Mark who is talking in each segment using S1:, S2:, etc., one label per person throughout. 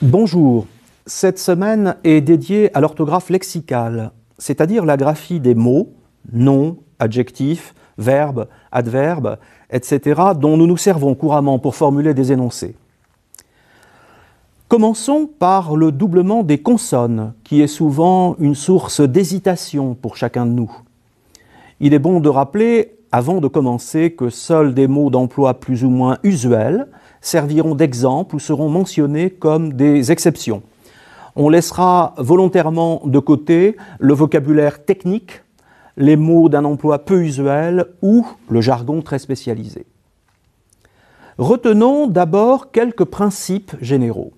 S1: Bonjour, cette semaine est dédiée à l'orthographe lexicale, c'est-à-dire la graphie des mots, noms, adjectifs, verbes, adverbes, etc., dont nous nous servons couramment pour formuler des énoncés. Commençons par le doublement des consonnes, qui est souvent une source d'hésitation pour chacun de nous. Il est bon de rappeler, avant de commencer, que seuls des mots d'emploi plus ou moins usuels serviront d'exemple ou seront mentionnés comme des exceptions. On laissera volontairement de côté le vocabulaire technique, les mots d'un emploi peu usuel ou le jargon très spécialisé. Retenons d'abord quelques principes généraux.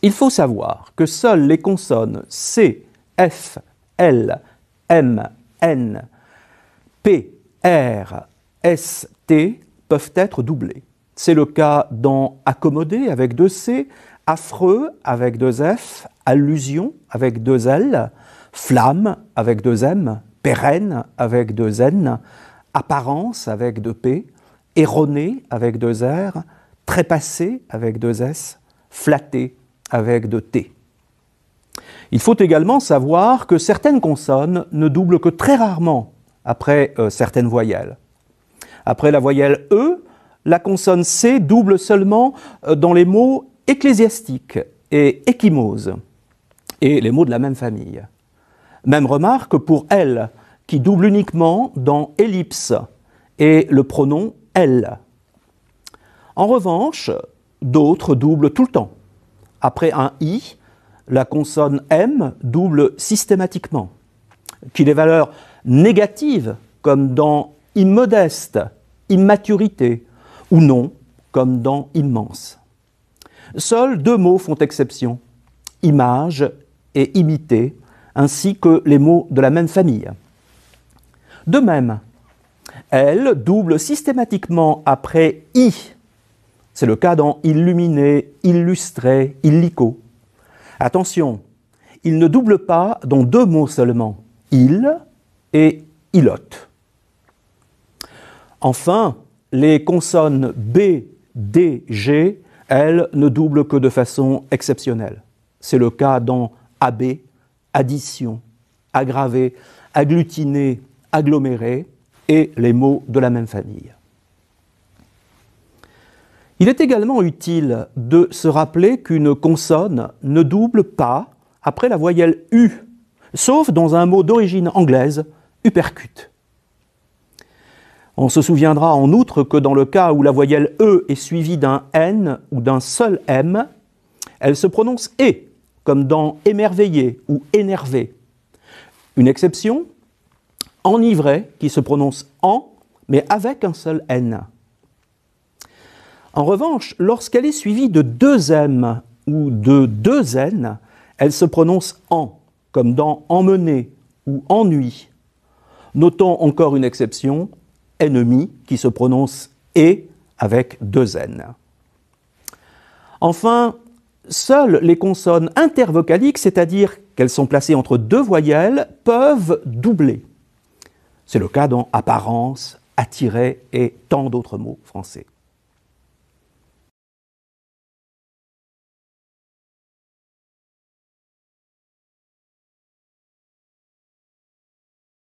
S1: Il faut savoir que seules les consonnes C, F, L, M, N, P, R, S, T peuvent être doublées. C'est le cas dans accommodé avec deux C, affreux avec deux F, allusion avec deux L, flamme avec deux M, pérenne avec deux N, apparence avec deux P, erroné avec deux R, trépassé avec deux S, flatté avec deux T. Il faut également savoir que certaines consonnes ne doublent que très rarement après certaines voyelles. Après la voyelle E, la consonne C double seulement dans les mots ecclésiastiques et échymoses, et les mots de la même famille. Même remarque pour L, qui double uniquement dans ellipse et le pronom elle. En revanche, d'autres doublent tout le temps. Après un I, la consonne M double systématiquement, qu'il ait valeur négative, comme dans immodeste, immaturité, ou non, comme dans immense. Seuls deux mots font exception, image et imiter, ainsi que les mots de la même famille. De même, elle double systématiquement après I. C'est le cas dans illuminé, illustré, illico. Attention, il ne double pas dans deux mots seulement, il et ilote. Enfin, les consonnes B, D, G, elles, ne doublent que de façon exceptionnelle. C'est le cas dans AB, addition, aggravé, agglutiné, aggloméré et les mots de la même famille. Il est également utile de se rappeler qu'une consonne ne double pas après la voyelle U, sauf dans un mot d'origine anglaise, uppercut. On se souviendra en outre que dans le cas où la voyelle E est suivie d'un N ou d'un seul M, elle se prononce E, comme dans émerveillé ou énervé. Une exception, enivré, qui se prononce en, mais avec un seul N. En revanche, lorsqu'elle est suivie de deux M ou de deux N, elle se prononce en, comme dans emmener ou ennui. Notons encore une exception, ennemi, qui se prononce et avec deux N. Enfin, seules les consonnes intervocaliques, c'est-à-dire qu'elles sont placées entre deux voyelles, peuvent doubler. C'est le cas dans apparence, attirer et tant d'autres mots français.